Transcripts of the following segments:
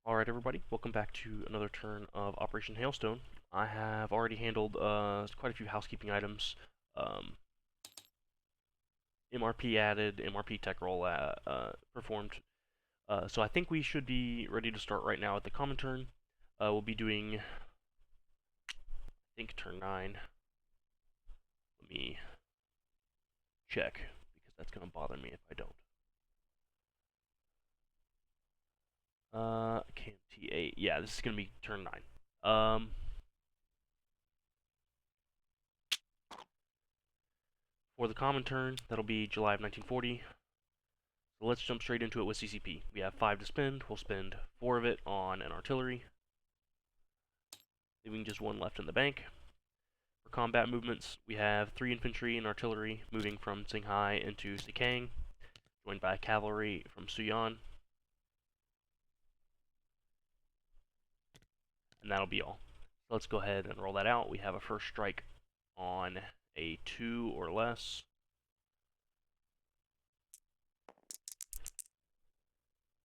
Alright everybody, welcome back to another turn of Operation Hailstone. I have already handled quite a few housekeeping items. MRP added, MRP tech roll performed. So I think we should be ready to start right now at the Comintern. We'll be doing, I think, turn 9. Let me check, because that's going to bother me if I don't. KMT8, yeah, this is going to be turn 9. For the Comintern, that'll be July of 1940. So let's jump straight into it with CCP. We have 5 to spend. We'll spend 4 of it on an artillery, leaving just 1 left in the bank. For combat movements, we have 3 infantry and artillery moving from Qinghai into Sikang, joined by cavalry from Suyan. And that'll be all. So let's go ahead and roll that out. We have a first strike on a 2 or less.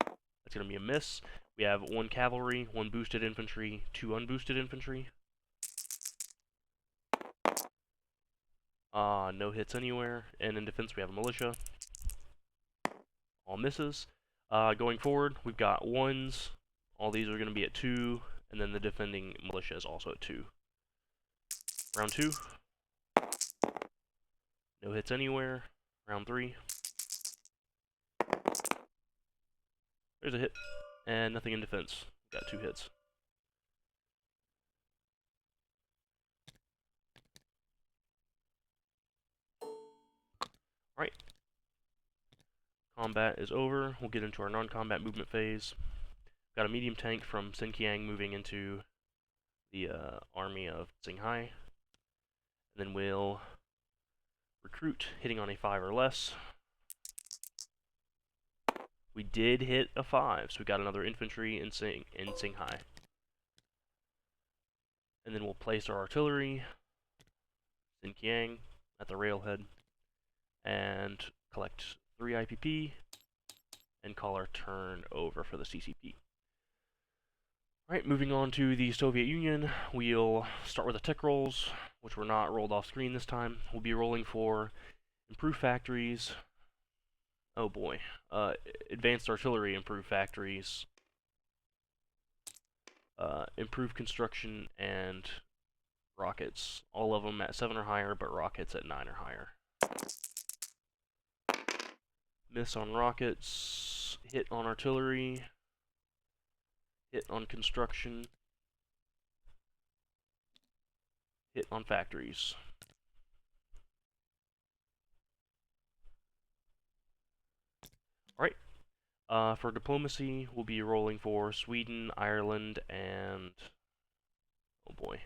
That's going to be a miss. We have 1 cavalry, 1 boosted infantry, 2 unboosted infantry. No hits anywhere. And in defense, we have a militia. All misses. Going forward, we've got 1s. All these are going to be at 2. And then the defending militia is also at 2. Round 2. No hits anywhere. Round 3. There's a hit. And nothing in defense. Got 2 hits. Alright. Combat is over. We'll get into our non-combat movement phase. Got a medium tank from Xinjiang moving into the army of Qinghai. And then we'll recruit, hitting on a 5 or less. We did hit a 5, so we got another infantry in Qinghai. And then we'll place our artillery, Xinjiang, at the railhead, and collect 3 IPP, and call our turn over for the CCP. Alright, moving on to the Soviet Union, we'll start with the tech rolls, which were not rolled off screen this time. We'll be rolling for improved factories. Oh boy. Advanced artillery, improved factories. Improved construction, and rockets. All of them at 7 or higher, but rockets at 9 or higher. Miss on rockets, hit on artillery, hit on construction, hit on factories. Alright, for diplomacy, we'll be rolling for Sweden, Ireland, and... oh boy.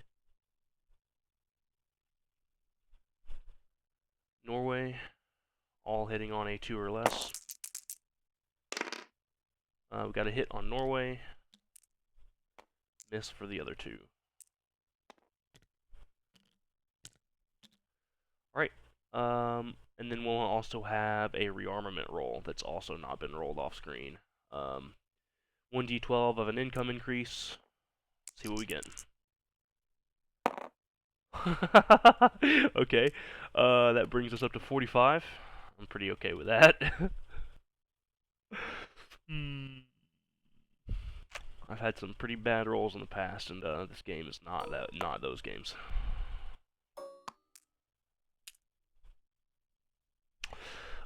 Norway, all hitting on a 2 or less. We got a hit on Norway, miss for the other 2. Alright, and then we'll also have a rearmament roll that's also not been rolled off screen. 1d12 of an income increase. Let's see what we get. Okay, that brings us up to 45. I'm pretty okay with that. I've had some pretty bad rolls in the past, and this game is not those games.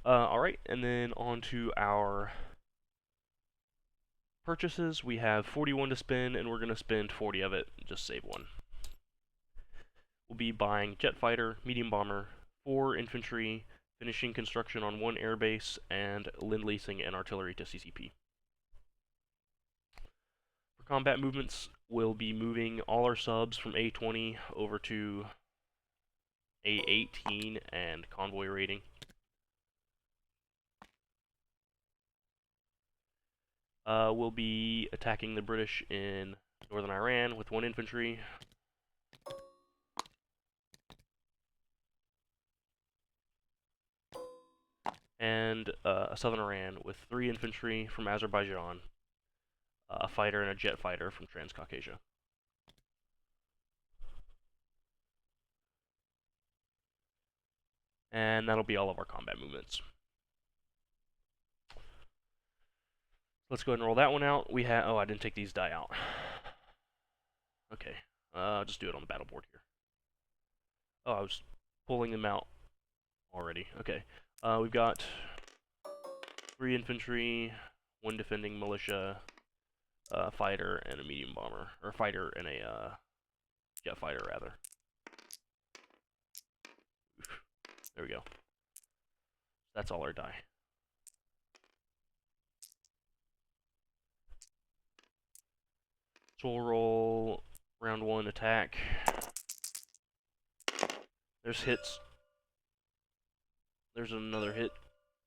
Alright, and then on to our purchases. We have 41 to spend, and we're going to spend 40 of it, just save 1. We'll be buying jet fighter, medium bomber, 4 infantry, finishing construction on 1 airbase, and lend-leasing and artillery to CCP. For combat movements, we'll be moving all our subs from A20 over to A18 and convoy raiding. We'll be attacking the British in northern Iran with 1 infantry. And southern Iran with 3 infantry from Azerbaijan. a fighter and a jet fighter from Transcaucasia. And that'll be all of our combat movements. Let's go ahead and roll that one out. We have, oh, I didn't take these die out. Okay, I'll just do it on the battle board here. Oh, I was pulling them out already. Okay, we've got 3 infantry, 1 defending militia, fighter, and a medium bomber. Or fighter and a jet fighter, rather. Oof. There we go. That's all our die. So we'll roll round 1 attack. There's hits. There's another hit.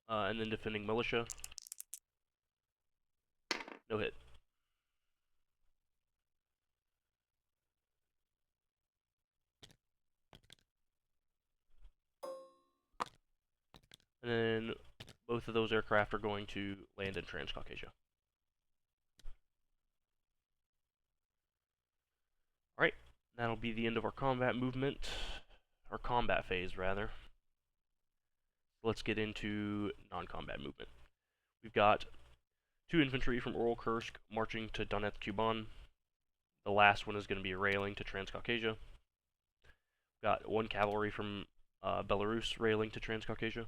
And then defending militia. No hit. And then both of those aircraft are going to land in Transcaucasia. Alright, that'll be the end of our combat movement. Or combat phase, rather. Let's get into non-combat movement. We've got 2 infantry from Oral Kursk marching to Donetsk Kuban. The last one is going to be railing to Transcaucasia. We've got 1 cavalry from Belarus railing to Transcaucasia.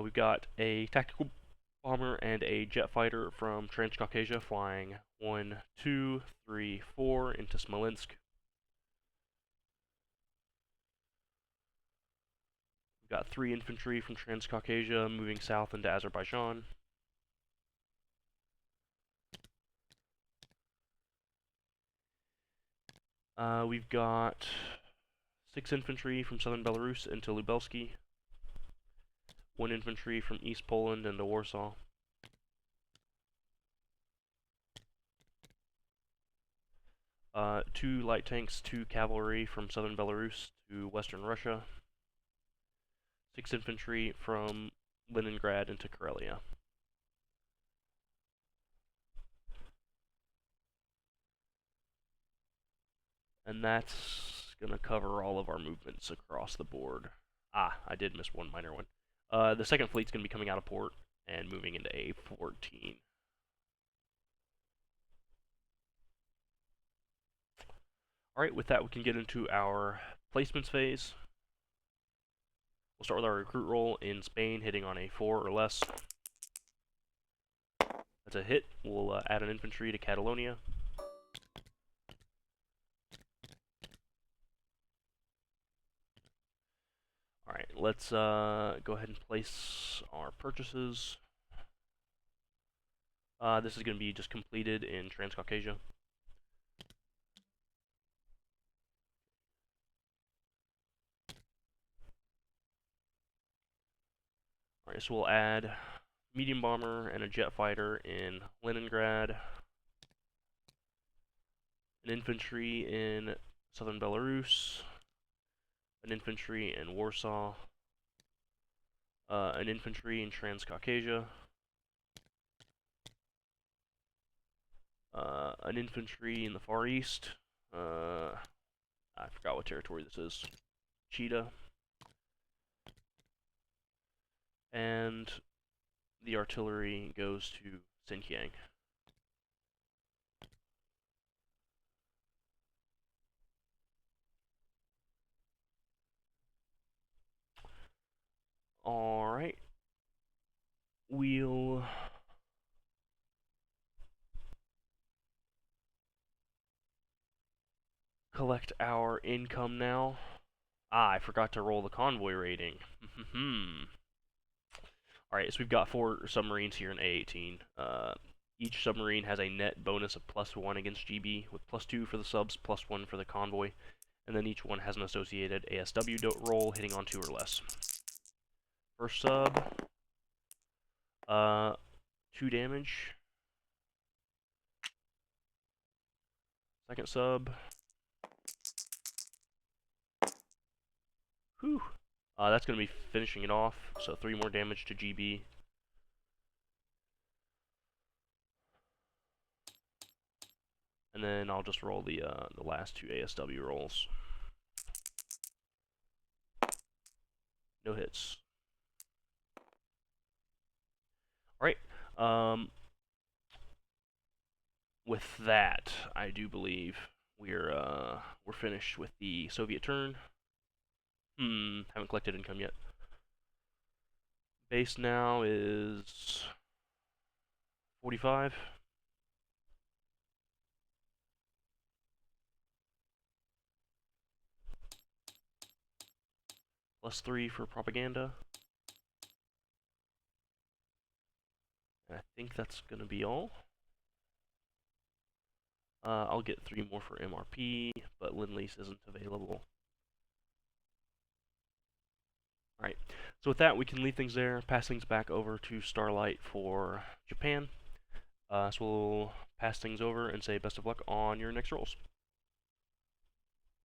We've got a tactical bomber and a jet fighter from Transcaucasia flying 1, 2, 3, 4 into Smolensk. We've got 3 infantry from Transcaucasia moving south into Azerbaijan. We've got 6 infantry from southern Belarus into Lubelsky. 1 infantry from East Poland into Warsaw. Two light tanks, 2 cavalry from southern Belarus to western Russia. 6 infantry from Leningrad into Karelia. And that's going to cover all of our movements across the board. Ah, I did miss one minor one. The second fleet's going to be coming out of port and moving into A14. Alright, with that we can get into our placements phase. We'll start with our recruit roll in Spain, hitting on a 4 or less. That's a hit. We'll add an infantry to Catalonia. Alright, let's go ahead and place our purchases. This is going to be just completed in Transcaucasia. Alright, so we'll add medium bomber and a jet fighter in Leningrad, an infantry in southern Belarus, an infantry in Warsaw, an infantry in Transcaucasia, an infantry in the Far East, I forgot what territory this is, Cheetah, and the artillery goes to Xinjiang. Alright. We'll collect our income now. Ah, I forgot to roll the convoy rating. Alright, so we've got 4 submarines here in A18. Each submarine has a net bonus of +1 against GB, with +2 for the subs, +1 for the convoy, and then each one has an associated ASW roll hitting on 2 or less. First sub, 2 damage. Second sub, whew. That's going to be finishing it off, so 3 more damage to GB. And then I'll just roll the last 2 ASW rolls. No hits. Alright. With that, I do believe we're finished with the Soviet turn. Haven't collected income yet. Base now is 45. +3 for propaganda. And I think that's gonna be all. I'll get 3 more for MRP, but Lend-Lease isn't available. Alright, so with that, we can leave things there, pass things back over to Starlight for Japan. So we'll pass things over and say best of luck on your next rolls.